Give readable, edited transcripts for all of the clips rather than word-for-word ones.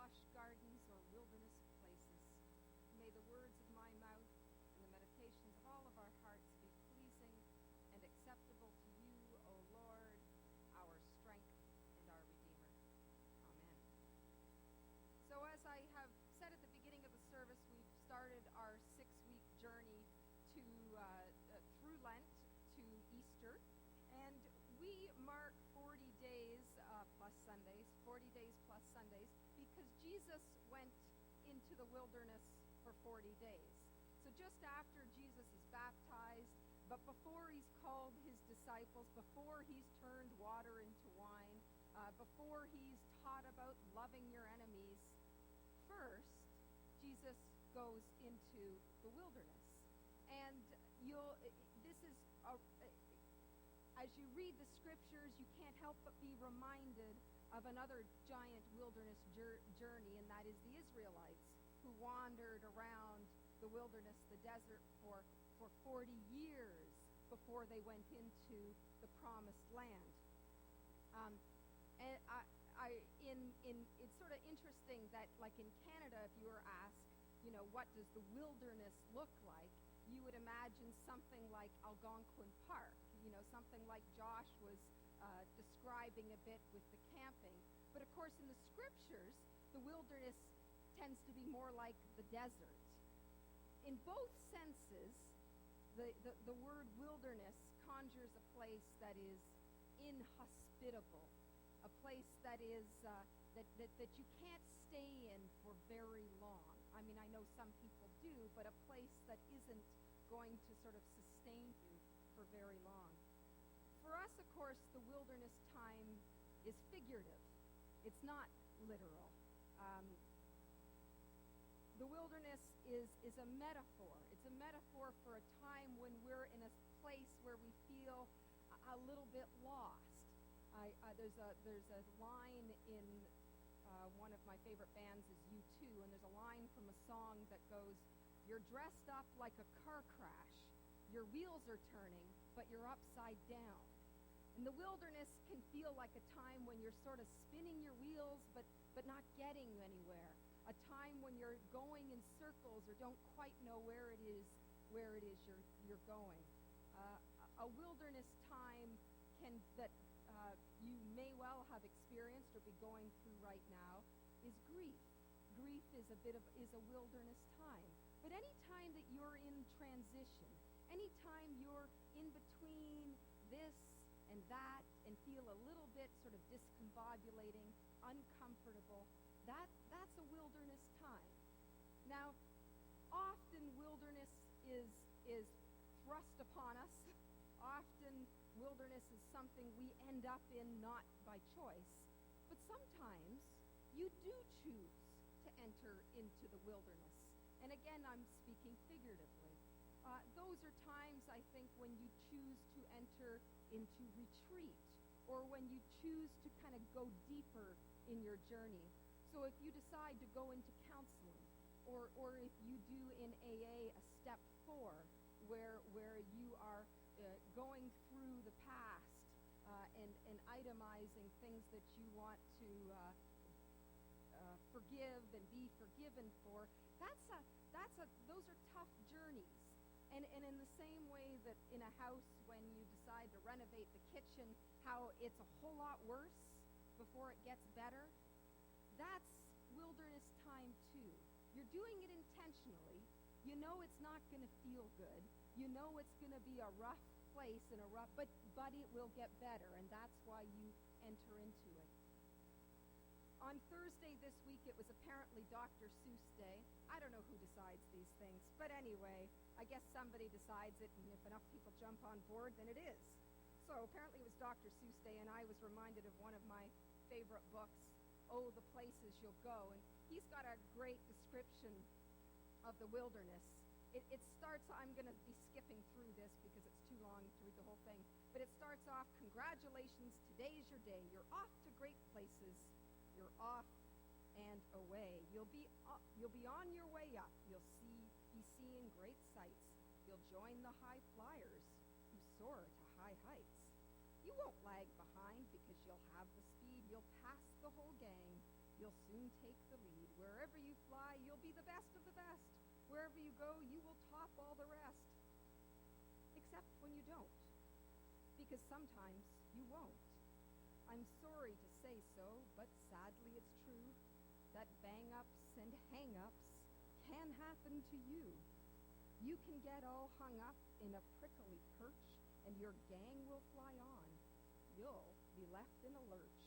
lush gardens or wilderness places. May the words of my mouth and the meditations of all of our hearts be pleasing and acceptable to you, O Lord, our strength and our Redeemer. Amen. So as I have said at the beginning of the service, we've started our 6-week journey to through Lent to Easter, and we mark 40 days plus Sundays, 40 days plus Sundays, because Jesus went into the wilderness for 40 days. So just after Jesus is baptized, but before he's called his disciples, before he's turned water into wine, before he's taught about loving your enemies, first, Jesus goes into the wilderness. And as you read the scriptures, you can't help but be reminded of another giant wilderness journey, and that is the Israelites, who wandered around the wilderness, the desert, for 40 years before they went into the promised land. And it's sort of interesting that, like in Canada, if you were asked, what does the wilderness look like, you would imagine something like Algonquin Park, something like Josh was describing a bit with the camping. But of course, in the scriptures, the wilderness tends to be more like the desert. In both senses, the word wilderness conjures a place that is inhospitable, a place that is that you can't stay in for very long. I mean, I know some people do, but a place that isn't going to sort of sustain you for very long. For us, of course, the wilderness time is figurative. It's not literal. The wilderness is a metaphor. It's a metaphor for a time when we're in a place where we feel a little bit lost. There's a line in one of my favorite bands is U2, and there's a line from a song that goes, "You're dressed up like a car crash. Your wheels are turning, but you're upside down." And the wilderness can feel like a time when you're sort of spinning your wheels, but not getting anywhere. A time when you're going in circles or don't quite know where it is you're going. A wilderness time that you may well have experienced or be going through right now is grief. Grief is a wilderness time. But any time that you're in transition, any time you're in between this and that and feel a little bit sort of discombobulating, uncomfortable, that's a wilderness time. Now, often wilderness is thrust upon us. Often wilderness is something we end up in not by choice. But sometimes you do choose to enter into the wilderness. And again, I'm speaking figuratively. Those are times, I think, when you choose to enter into retreat, or when you choose to kind of go deeper in your journey. So if you decide to go into counseling, or if you do in AA a step 4, where you are going through the past and itemizing things that you want to forgive and be forgiven for, those are tough journeys. And in the same way that in a house, when you decide to renovate the kitchen, how it's a whole lot worse before it gets better, that's wilderness time too. You're doing it intentionally. You know it's not going to feel good. You know it's going to be a rough place and but it will get better, and that's why you enter into it. On Thursday this week, it was apparently Dr. Seuss Day. I don't know who decides these things, but anyway, I guess somebody decides it, and if enough people jump on board, then it is. So apparently it was Dr. Seuss Day, and I was reminded of one of my favorite books, Oh, the Places You'll Go, and he's got a great description of the wilderness. It starts, I'm going to be skipping through this because it's too long to read the whole thing, but it starts off, "Congratulations, today's your day. You're off to great places. You're off and away. You'll be on your way up. You'll be seeing great sights. You'll join the high flyers who soar to high heights. You won't lag behind because you'll have the speed. You'll pass the whole gang. You'll soon take the lead. Wherever you fly, you'll be the best of the best. Wherever you go, you will top all the rest. Except when you don't, because sometimes you won't. I'm sorry to say so, but sadly it's true that bang-ups and hang-ups can happen to you. You can get all hung up in a prickly perch, and your gang will fly on. You'll be left in a lurch.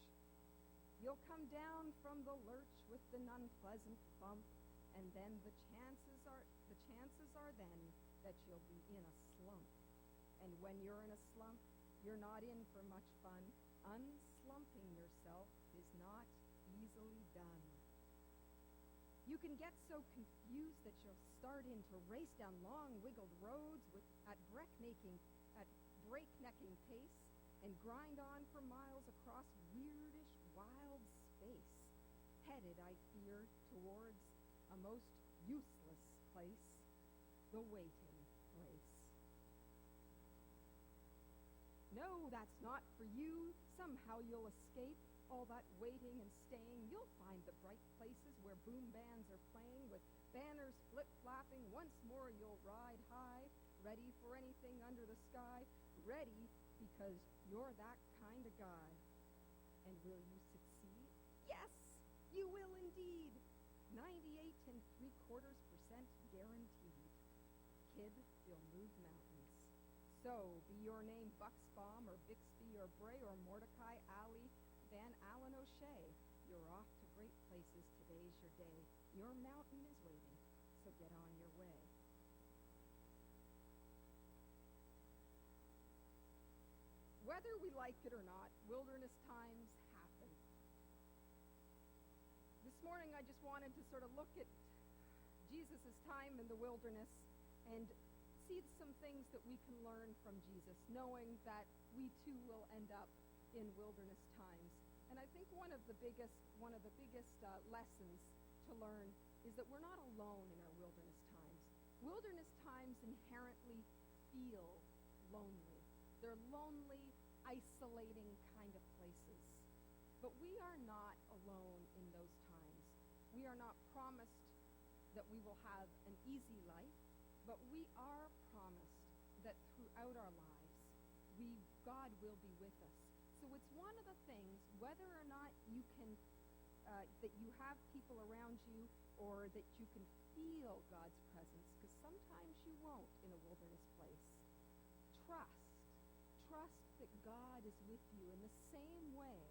You'll come down from the lurch with an unpleasant bump, and then the chances are then that you'll be in a slump. And when you're in a slump, you're not in for much fun. Unslumping yourself is not easily done. You can get so confused that you'll start in to race down long, wiggled roads at breaknecking pace and grind on for miles across weirdish, wild space, headed, I fear, towards a most useless place, the waiting place. No, that's not for you. Somehow you'll escape all that waiting and staying. You'll find the bright places where boom bands are playing, with banners flip-flapping. Once more you'll ride high, ready for anything under the sky, ready because you're that kind of guy. And will you succeed? Yes, you will indeed. 98.75% guaranteed. Kid, you'll move mountains. So, be your name Bucksbaum or Bixby or Bray or Mordecai, Alley, Van Allen, O'Shea. You're off to great places. Today's your day. Your mountain is waiting, so get on your way. Whether we like it or not, wilderness times happen. This morning I just wanted to sort of look at Jesus' time in the wilderness and see some things that we can learn from Jesus, knowing that we too will end up in wilderness times. And I think one of the biggest lessons to learn is that we're not alone in our wilderness times. Wilderness times inherently feel lonely. They're lonely, isolating kind of places. But we are not alone in those times. We are not promised that we will have an easy life, but we are promised that throughout our lives, God will be with us. So it's one of the things, whether or not you can, that you have people around you, or that you can feel God's presence, because sometimes you won't in a wilderness place. Trust that God is with you in the same way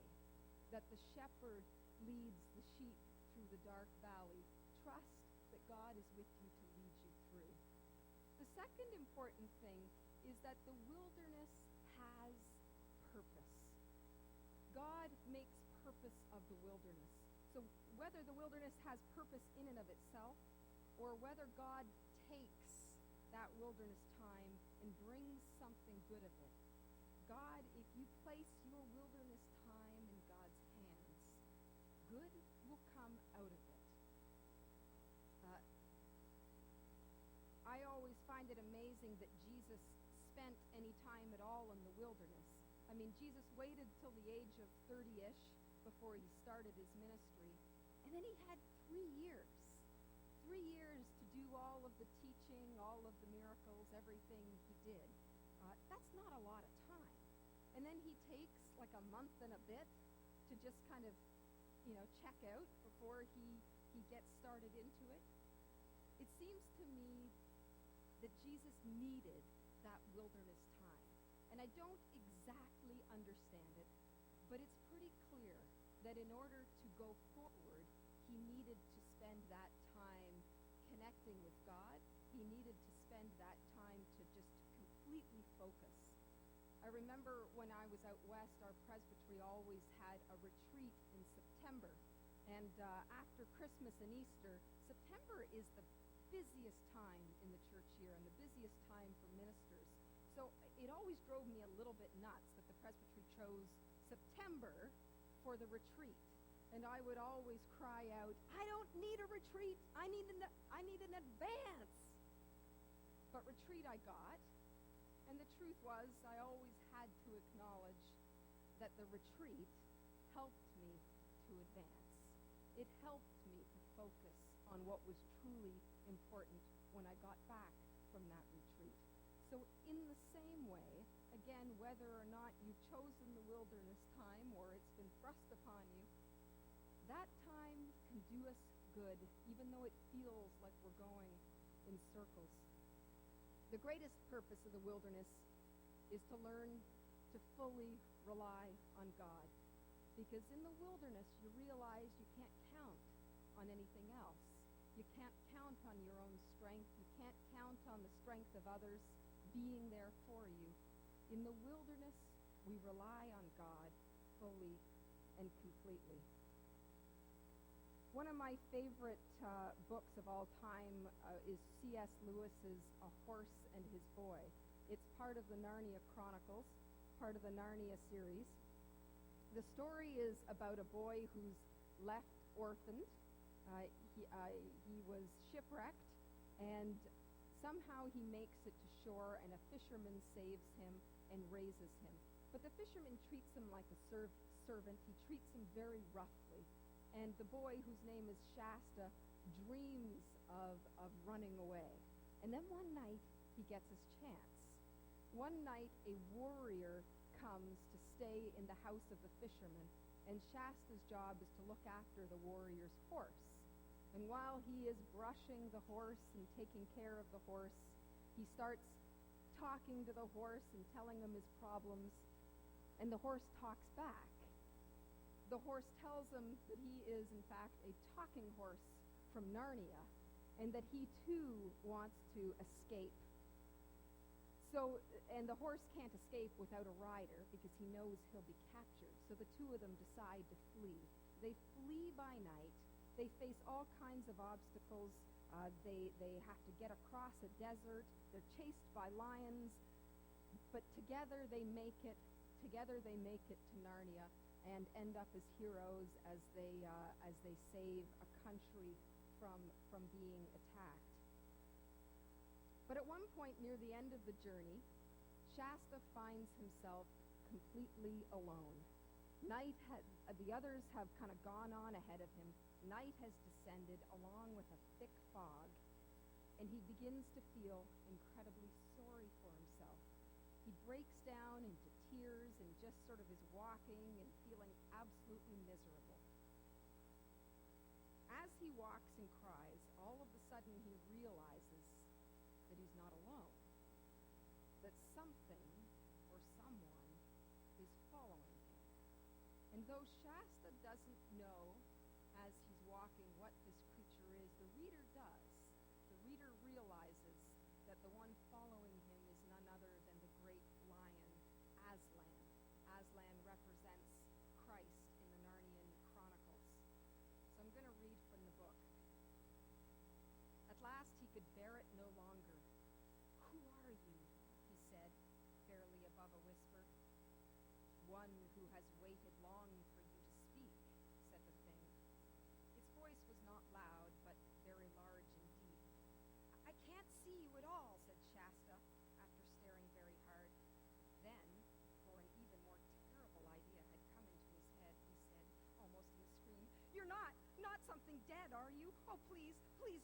that the shepherd leads the sheep through the dark valley. Trust that God is with you to lead you through. The second important thing is that the wilderness has purpose. God makes purpose of the wilderness. So whether the wilderness has purpose in and of itself, or whether God takes that wilderness time and brings something good of it, God, if you place your wilderness time in God's hands, good will come out of it. I always find it amazing that Jesus spent any time at all in the wilderness. I mean, Jesus waited till the age of 30-ish before he started his ministry. And then he had 3 years. 3 years to do all of the teaching, all of the miracles, everything he did. That's not a lot of time. And then he takes like a month and a bit to just kind of, check out before he gets started into it. It seems to me that Jesus needed that wilderness time. And I don't exactly understand it, but it's pretty clear that in order to go forward, he needed to spend that time connecting with God. He needed to spend that time to just completely focus. I remember when I was out west, our presbytery always had a retreat in September. And after Christmas and Easter, September is the busiest time in the church year and the busiest time for ministers. So it always drove me a little bit nuts that the presbytery chose September for the retreat. And I would always cry out, I don't need a retreat, I need an advance. But retreat I got, and the truth was I always had to acknowledge that the retreat helped me to advance. it helped me to focus on what was truly important when I got back from that retreat. So in the same way, again, whether or not you've chosen the wilderness time or it's been thrust upon you, that time can do us good, even though it feels like we're going in circles. The greatest purpose of the wilderness is to learn to fully rely on God. Because in the wilderness, you realize you can't count on anything else. You can't count on your own strength. You can't count on the strength of others being there for you. In the wilderness, we rely on God fully and completely. One of my favorite books of all time is C.S. Lewis's A Horse and His Boy. It's part of the Narnia Chronicles, part of the Narnia series. The story is about a boy who's left orphaned. He was shipwrecked, and somehow he makes it to shore, and a fisherman saves him and raises him. But the fisherman treats him like a servant. He treats him very roughly. And the boy, whose name is Shasta, dreams of running away. And then one night, he gets his chance. One night, a warrior comes to stay in the house of the fisherman, and Shasta's job is to look after the warrior's horse. And while he is brushing the horse and taking care of the horse, he starts talking to the horse and telling him his problems, and the horse talks back. The horse tells him that he is, in fact, a talking horse from Narnia, and that he too wants to escape. And the horse can't escape without a rider because he knows he'll be captured. So the two of them decide to flee. They flee by night. They face all kinds of obstacles. They have to get across a desert. They're chased by lions. But together they make it. Together they make it to Narnia and end up as heroes as they save a country from being attacked. But at one point near the end of the journey, Shasta finds himself completely alone. The others have kind of gone on ahead of him. Night has descended along with a thick fog, and he begins to feel incredibly sorry for himself. He breaks down into tears and just sort of is walking and feeling absolutely miserable. As he walks and cries, all of a sudden he realizes that he's not alone, that something or someone is following him. And though Shasta doesn't know as he's walking what this creature is, the reader does. The reader realizes that the one following him is none other than the great lion Aslan. Aslan represents Christ in the Narnian Chronicles. So I'm going to read from the book. At last he could bear it no longer. "Who are you?" he said, barely above a whisper. "One who has waited long for you to speak," said the thing. Its voice was not loud, but very large and deep. "I can't see you at all," said Shasta, after staring very hard. Then, for an even more terrible idea had come into his head, he said, almost in a scream, "You're not something dead, are you? Oh, please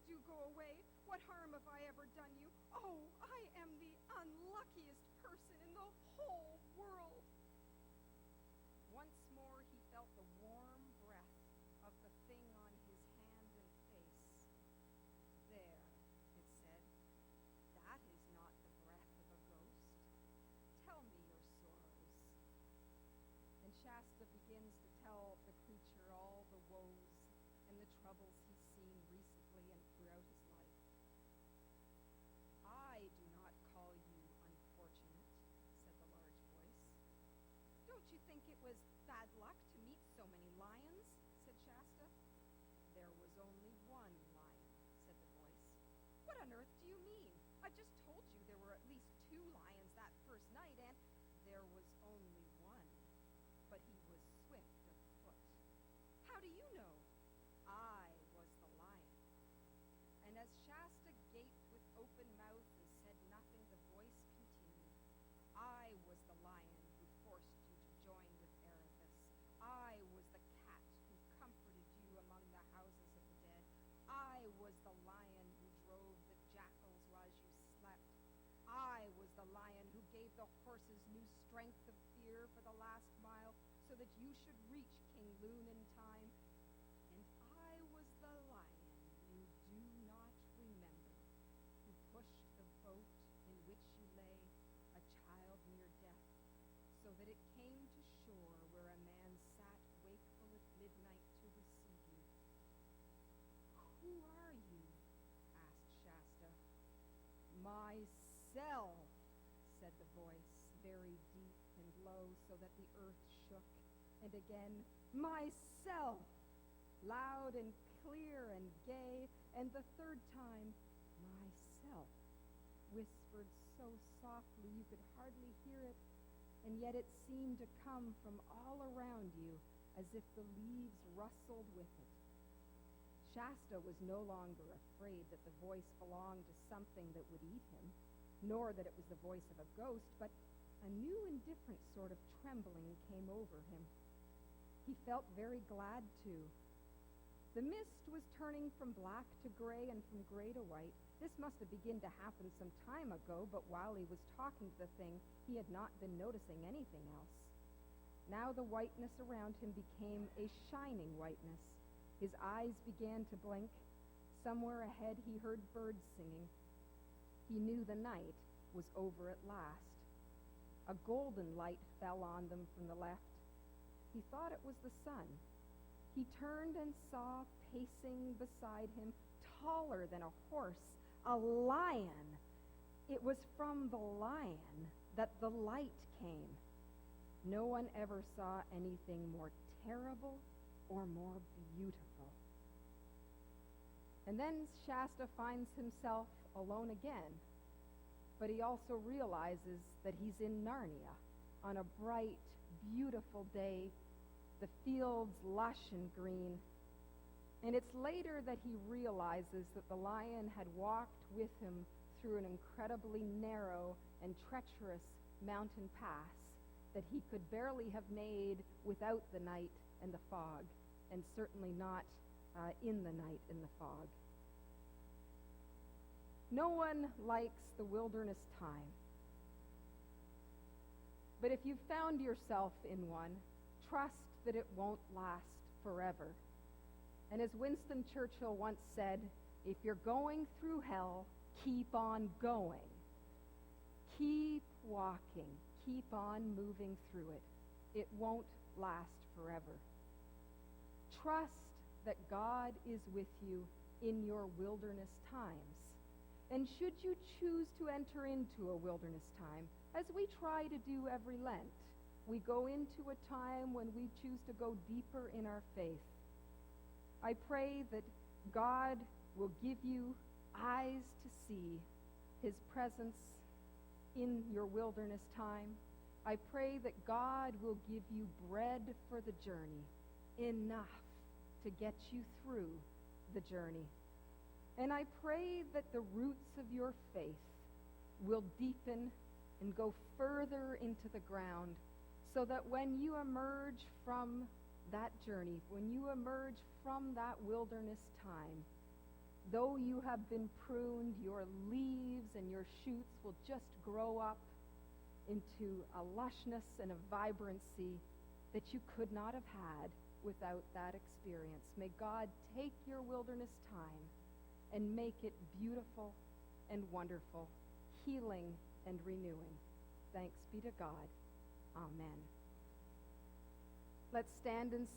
do go away. What harm have I ever done you? Oh, I am the unluckiest person in the whole world." Once more he felt the warm breath of the thing on his hand and face. "There," it said, "that is not the breath of a ghost. Tell me your sorrows." And Shasta begins to tell the creature all the woes and the troubles he's seen recently and throughout his life. "I do not call you unfortunate," said the large voice. "Don't you think it was bad luck to meet so many lions?" said Shasta. "There was only one lion," said the voice. "What on earth do you mean? I just told you there were at least 2 lions that first night, and there was only one, but he was swift of foot." "How do you know?" "I was the lion." And as Shasta gaped with open mouth and said nothing, the voice continued. "I was the lion who forced you to join with Erebus. I was the cat who comforted you among the gave the horses new strength of fear for the last mile, so that you should reach King Loon in time. And I was the lion you do not remember, who pushed the boat in which you lay, a child near death, so that it came to shore where a man sat wakeful at midnight to receive you. Who are you? Asked Shasta. Myself, said the voice, very deep and low, so that the earth shook. And again, myself, loud and clear and gay. And the third time, myself, whispered so softly you could hardly hear it, and yet it seemed to come from all around you, as if the leaves rustled with it. Shasta was no longer afraid that the voice belonged to something that would eat him, nor that it was the voice of a ghost, but a new and different sort of trembling came over him. He felt very glad, too. The mist was turning from black to gray and from gray to white. This must have begun to happen some time ago, but while he was talking to the thing, he had not been noticing anything else. Now the whiteness around him became a shining whiteness. His eyes began to blink. Somewhere ahead he heard birds singing. He knew the night was over at last. A golden light fell on them from the left. He thought it was the sun. He turned and saw, pacing beside him, taller than a horse, a lion. It was from the lion that the light came. No one ever saw anything more terrible or more beautiful. And then Shasta finds himself alone again, but he also realizes that he's in Narnia on a bright, beautiful day, the fields lush and green. And it's later that he realizes that the lion had walked with him through an incredibly narrow and treacherous mountain pass that he could barely have made without the night and the fog, and certainly not in the night and the fog. No one likes the wilderness time. But if you've found yourself in one, trust that it won't last forever. And as Winston Churchill once said, if you're going through hell, keep on going. Keep walking. Keep on moving through it. It won't last forever. Trust that God is with you in your wilderness times. And should you choose to enter into a wilderness time, as we try to do every Lent, we go into a time when we choose to go deeper in our faith. I pray that God will give you eyes to see his presence in your wilderness time. I pray that God will give you bread for the journey, enough to get you through the journey. And I pray that the roots of your faith will deepen and go further into the ground, so that when you emerge from that journey, when you emerge from that wilderness time, though you have been pruned, your leaves and your shoots will just grow up into a lushness and a vibrancy that you could not have had without that experience. May God take your wilderness time and make it beautiful and wonderful, healing and renewing. Thanks be to God. Amen. Let's stand and sing.